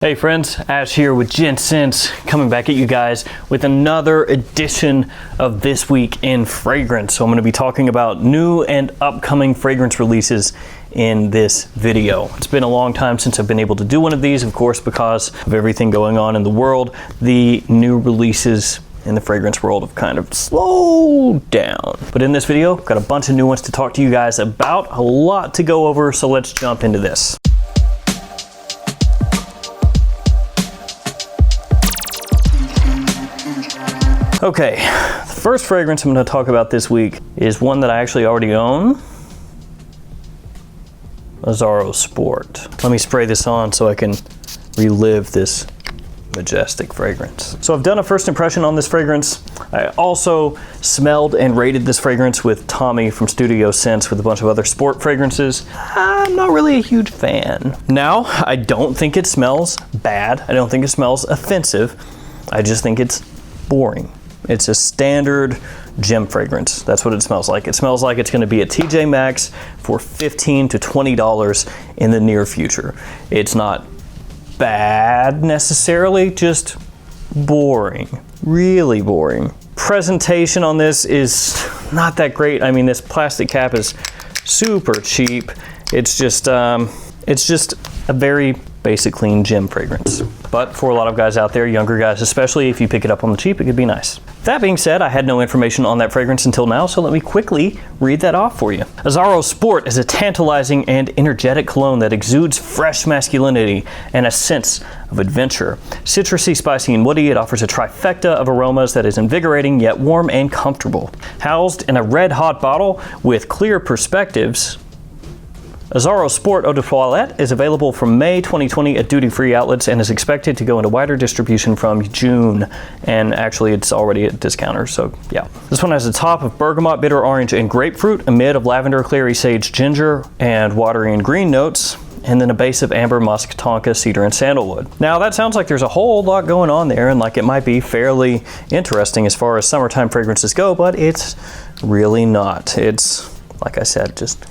Hey friends, Ash here with Gents, coming back at you guys with another edition of This Week in Fragrance. So I'm going to be talking about new and upcoming fragrance releases in this video. It's been a long time since I've been able to do one of these, of course, because of everything going on in the world. The new releases in the fragrance world have kind of slowed down. But in this video, I've got a bunch of new ones to talk to you guys about, a lot to go over, so let's jump into this. Okay, the first fragrance I'm going to talk about this week is one that I actually already own. Azzaro Sport. Let me spray this on so I can relive this majestic fragrance. So I've done a first impression on this fragrance. I also smelled and rated this fragrance with Tommy from Studio Scents with a bunch of other sport fragrances. I'm not really a huge fan. Now, I don't think it smells bad. I don't think it smells offensive. I just think it's boring. It's a standard gem fragrance. That's what it smells like. It smells like it's going to be at TJ Maxx for $15 to $20 in the near future. It's not bad necessarily, just boring. Really boring. Presentation on this is not that great. I mean, this plastic cap is super cheap. It's just a very basic clean gem fragrance. But for a lot of guys out there, younger guys especially, if you pick it up on the cheap, it could be nice. That being said, I had no information on that fragrance until now, so let me quickly read that off for you. Azzaro Sport is a tantalizing and energetic cologne that exudes fresh masculinity and a sense of adventure. Citrusy, spicy, and woody, it offers a trifecta of aromas that is invigorating yet warm and comfortable. Housed in a red-hot bottle with clear perspectives, Azzaro Sport Eau de Toilette is available from May 2020 at duty-free outlets and is expected to go into wider distribution from June. And actually, it's already at discounters, so yeah. This one has a top of bergamot, bitter orange, and grapefruit, a mid of lavender, clary, sage, ginger, and watery and green notes, and then a base of amber, musk, tonka, cedar, and sandalwood. Now, that sounds like there's a whole lot going on there, and like it might be fairly interesting as far as summertime fragrances go, but it's really not. It's, like I said, just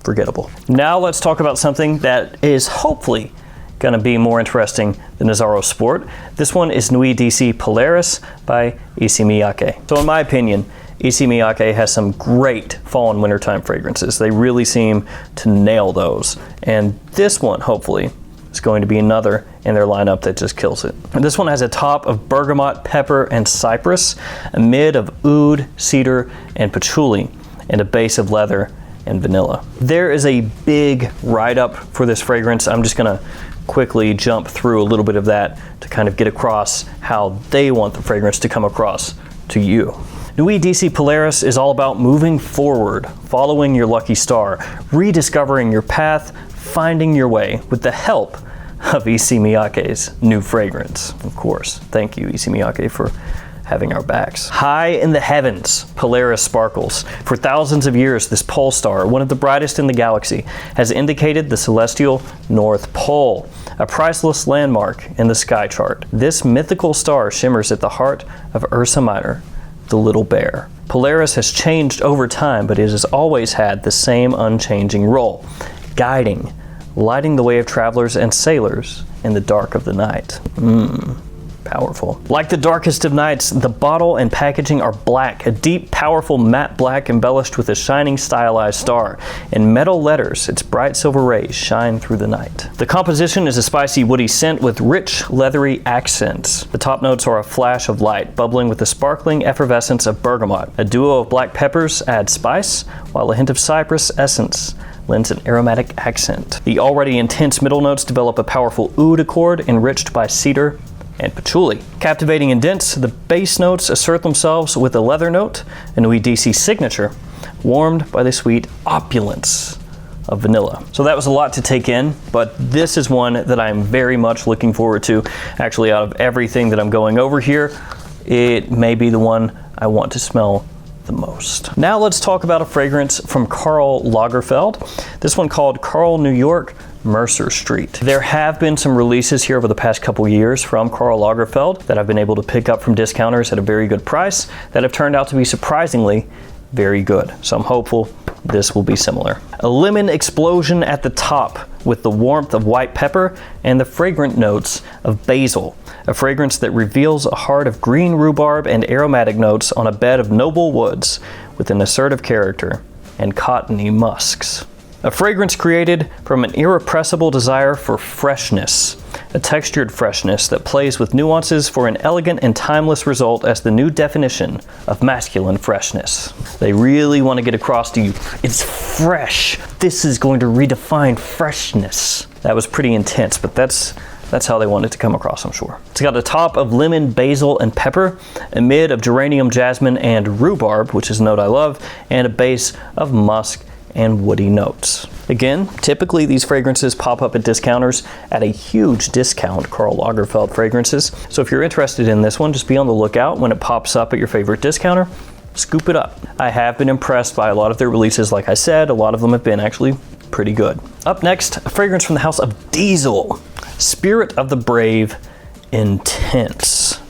forgettable. Now let's talk about something that is hopefully going to be more interesting than Azzaro Sport. This one is Nuit Dissey Polaris by Issey Miyake. So in my opinion, Issey Miyake has some great fall and wintertime fragrances. They really seem to nail those. And this one, hopefully, is going to be another in their lineup that just kills it. And this one has a top of bergamot, pepper, and cypress, a mid of oud, cedar, and patchouli, and a base of leather and vanilla. There is a big write-up for this fragrance. I'm just gonna quickly jump through a little bit of that to kind of get across how they want the fragrance to come across to you. Nuit Dissey Polaris is all about moving forward, following your lucky star, rediscovering your path, finding your way with the help of Issey Miyake's new fragrance. Of course, thank you Issey Miyake for having our backs. High in the heavens, Polaris sparkles. For thousands of years, this pole star, one of the brightest in the galaxy, has indicated the celestial North Pole, a priceless landmark in the sky chart. This mythical star shimmers at the heart of Ursa Minor, the little bear. Polaris has changed over time, but it has always had the same unchanging role, guiding, lighting the way of travelers and sailors in the dark of the night. Powerful. Like the darkest of nights, the bottle and packaging are black, a deep, powerful matte black embellished with a shining, stylized star. In metal letters, its bright silver rays shine through the night. The composition is a spicy, woody scent with rich, leathery accents. The top notes are a flash of light, bubbling with the sparkling effervescence of bergamot. A duo of black peppers adds spice, while a hint of cypress essence lends an aromatic accent. The already intense middle notes develop a powerful oud accord enriched by cedar and patchouli. Captivating and dense, the base notes assert themselves with a leather note, a Nuit Dissey signature, warmed by the sweet opulence of vanilla. So that was a lot to take in, but this is one that I'm very much looking forward to. Actually, out of everything that I'm going over here, it may be the one I want to smell the most. Now let's talk about a fragrance from Karl Lagerfeld. This one called Karl New York Mercer Street. There have been some releases here over the past couple years from Karl Lagerfeld that I've been able to pick up from discounters at a very good price that have turned out to be surprisingly very good. So I'm hopeful this will be similar. A lemon explosion at the top with the warmth of white pepper and the fragrant notes of basil. A fragrance that reveals a heart of green rhubarb and aromatic notes on a bed of noble woods with an assertive character and cottony musks. A fragrance created from an irrepressible desire for freshness, a textured freshness that plays with nuances for an elegant and timeless result as the new definition of masculine freshness. They really want to get across to you, it's fresh. This is going to redefine freshness. That was pretty intense, but that's how they want it to come across, I'm sure. It's got a top of lemon, basil, and pepper, a mid of geranium, jasmine, and rhubarb, which is a note I love, and a base of musk and woody notes. Again, typically these fragrances pop up at discounters at a huge discount, Karl Lagerfeld fragrances. So if you're interested in this one, just be on the lookout when it pops up at your favorite discounter, scoop it up. I have been impressed by a lot of their releases, like I said, a lot of them have been actually pretty good. Up next, a fragrance from the house of Diesel, Spirit of the Brave Intense.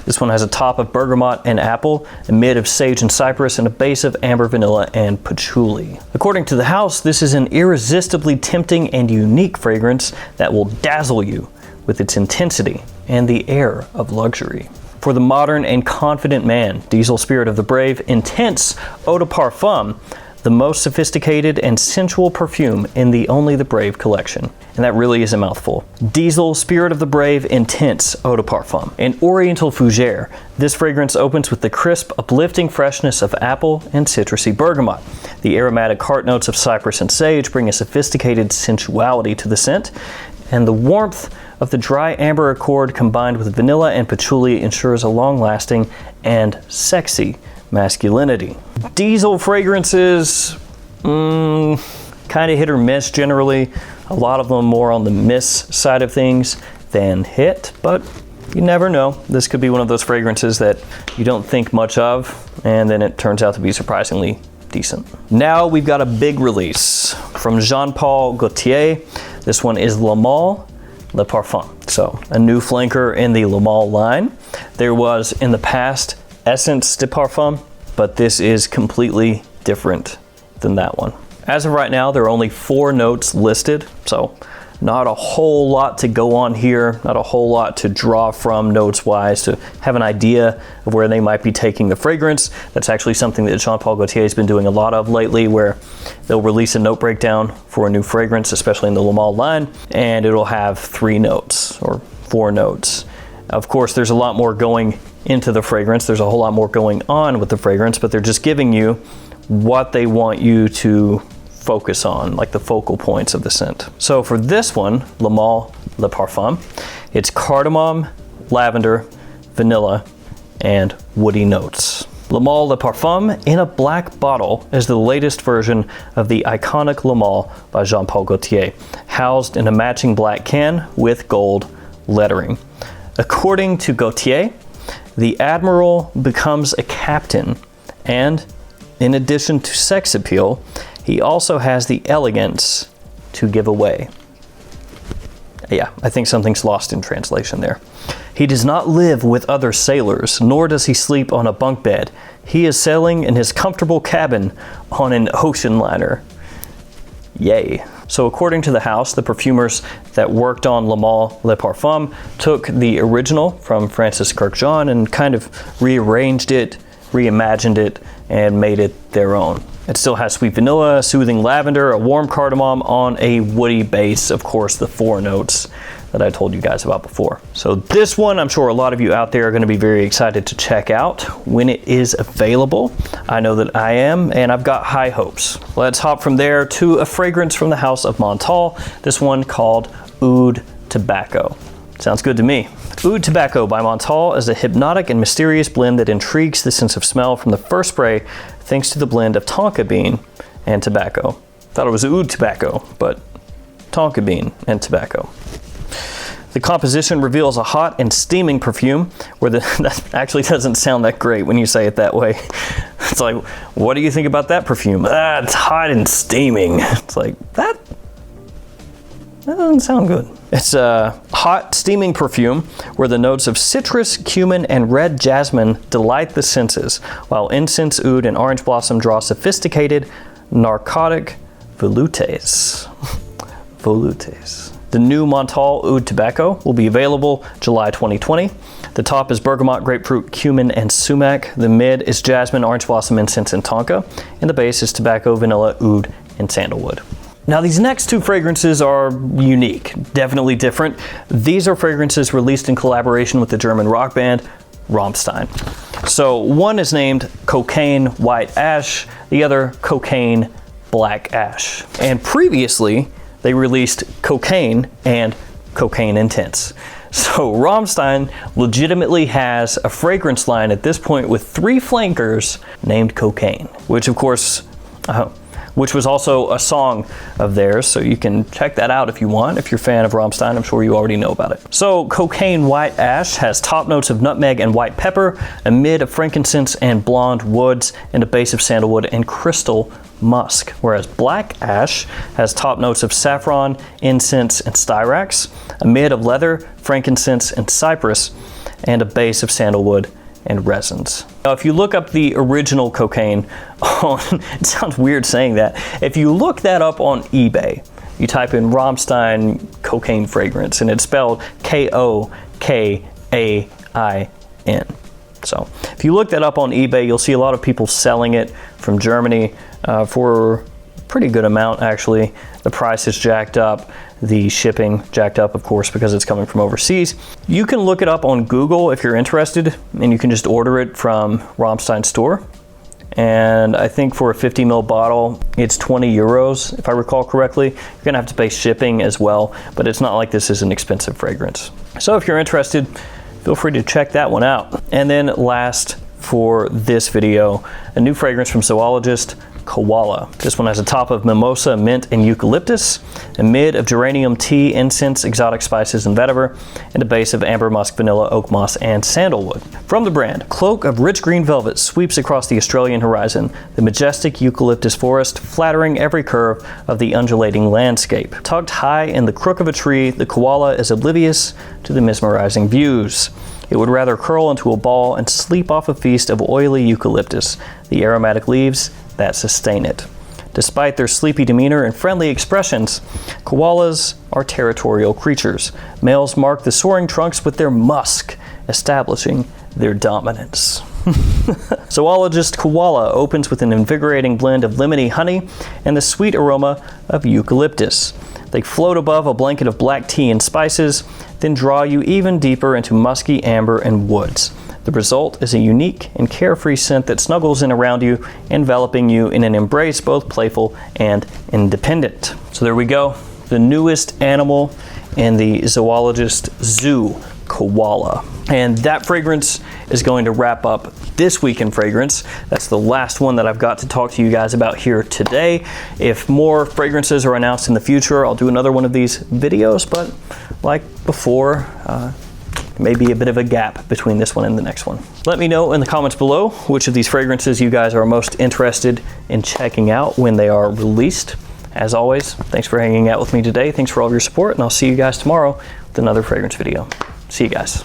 This one has a top of bergamot and apple, a mid of sage and cypress, and a base of amber, vanilla, and patchouli. According to the house, this is an irresistibly tempting and unique fragrance that will dazzle you with its intensity and the air of luxury. For the modern and confident man, Diesel Spirit of the Brave Intense Eau de Parfum, the most sophisticated and sensual perfume in the Only the Brave collection. And that really is a mouthful. Diesel Spirit of the Brave Intense Eau de Parfum. An Oriental fougere, this fragrance opens with the crisp, uplifting freshness of apple and citrusy bergamot. The aromatic heart notes of cypress and sage bring a sophisticated sensuality to the scent, and the warmth of the dry amber accord combined with vanilla and patchouli ensures a long-lasting and sexy masculinity. Diesel fragrances, kind of hit or miss generally. A lot of them more on the miss side of things than hit, but you never know. This could be one of those fragrances that you don't think much of, and then it turns out to be surprisingly decent. Now we've got a big release from Jean-Paul Gaultier. This one is Male Le Parfum. So a new flanker in the Le Male line. There was in the past Essence de Parfum, but this is completely different than that one. As of right now, there are only 4 notes listed, so not a whole lot to go on here, not a whole lot to draw from notes-wise to have an idea of where they might be taking the fragrance. That's actually something that Jean-Paul Gaultier has been doing a lot of lately, where they'll release a note breakdown for a new fragrance, especially in the Le Male line, and it'll have 3 notes or 4 notes. Of course, there's a lot more going into the fragrance. There's a whole lot more going on with the fragrance, but they're just giving you what they want you to focus on, like the focal points of the scent. So for this one, Male Le Parfum, it's cardamom, lavender, vanilla, and woody notes. Male Le Parfum in a black bottle is the latest version of the iconic Le Male by Jean-Paul Gaultier, housed in a matching black can with gold lettering. According to Gaultier, the admiral becomes a captain, and in addition to sex appeal, he also has the elegance to give away. Yeah, I think something's lost in translation there. He does not live with other sailors, nor does he sleep on a bunk bed. He is sailing in his comfortable cabin on an ocean liner. Yay. So according to the house, the perfumers that worked on Male Le Parfum took the original from Francis Kirkjohn and kind of rearranged it, reimagined it, and made it their own. It still has sweet vanilla, soothing lavender, a warm cardamom on a woody base, of course, the 4 notes that I told you guys about before. So this one, I'm sure a lot of you out there are going to be very excited to check out when it is available. I know that I am, and I've got high hopes. Let's hop from there to a fragrance from the house of Montale, this one called Oud Tobacco. Sounds good to me. Oud Tobacco by Montale is a hypnotic and mysterious blend that intrigues the sense of smell from the first spray thanks to the blend of tonka bean and tobacco. Thought it was Oud Tobacco, but tonka bean and tobacco. The composition reveals a hot and steaming perfume where that actually doesn't sound that great when you say it that way. It's like, what do you think about that perfume? It's hot and steaming. It's like, that doesn't sound good. It's a hot, steaming perfume where the notes of citrus, cumin, and red jasmine delight the senses, while incense, oud, and orange blossom draw sophisticated, Narcotic Volutes. Volutes. The new Montale Oud Tobacco will be available July 2020. The top is bergamot, grapefruit, cumin, and sumac. The mid is jasmine, orange blossom, incense, and tonka. And the base is tobacco, vanilla, oud, and sandalwood. Now these next two fragrances are unique, definitely different. These are fragrances released in collaboration with the German rock band Rammstein. So one is named Kokain White Ash, the other Kokain Black Ash. And previously, they released Kokain and Kokain Intense. So Rammstein legitimately has a fragrance line at this point with 3 flankers named Kokain, which of course, which was also a song of theirs, so you can check that out if you want. If you're a fan of Rammstein, I'm sure you already know about it. So Kokain White Ash has top notes of nutmeg and white pepper, a mid of frankincense and blonde woods, and a base of sandalwood and crystal musk, whereas Black Ash has top notes of saffron, incense, and styrax, a mid of leather, frankincense, and cypress, and a base of sandalwood and resins. Now, if you look up the original Kokain on, it sounds weird saying that, if you look that up on eBay, you type in Rammstein Kokain fragrance, and it's spelled Kokain. So if you look that up on eBay, you'll see a lot of people selling it from Germany for a pretty good amount, actually. The price is jacked up, the shipping jacked up, of course, because it's coming from overseas. You can look it up on Google if you're interested, and you can just order it from Rammstein store. And I think for a 50 ml bottle, it's 20 euros, if I recall correctly. You're gonna have to pay shipping as well, but it's not like this is an expensive fragrance. So if you're interested, feel free to check that one out. And then last for this video, a new fragrance from Zoologist, Koala. This one has a top of mimosa, mint, and eucalyptus, a mid of geranium, tea, incense, exotic spices, and vetiver, and a base of amber musk, vanilla, oak moss, and sandalwood. From the brand, cloak of rich green velvet sweeps across the Australian horizon, the majestic eucalyptus forest flattering every curve of the undulating landscape. Tucked high in the crook of a tree, the koala is oblivious to the mesmerizing views. It would rather curl into a ball and sleep off a feast of oily eucalyptus, the aromatic leaves that sustain it. Despite their sleepy demeanor and friendly expressions, koalas are territorial creatures. Males mark the soaring trunks with their musk, establishing their dominance. Zoologist Koala opens with an invigorating blend of lemony honey and the sweet aroma of eucalyptus. They float above a blanket of black tea and spices, then draw you even deeper into musky amber and woods. The result is a unique and carefree scent that snuggles in around you, enveloping you in an embrace both playful and independent. So there we go, the newest animal in the Zoologist Zoo, Koala. And that fragrance is going to wrap up this week in fragrance. That's the last one that I've got to talk to you guys about here today. If more fragrances are announced in the future, I'll do another one of these videos, but like before, maybe a bit of a gap between this one and the next one. Let me know in the comments below which of these fragrances you guys are most interested in checking out when they are released. As always, thanks for hanging out with me today. Thanks for all of your support, and I'll see you guys tomorrow with another fragrance video. See you guys.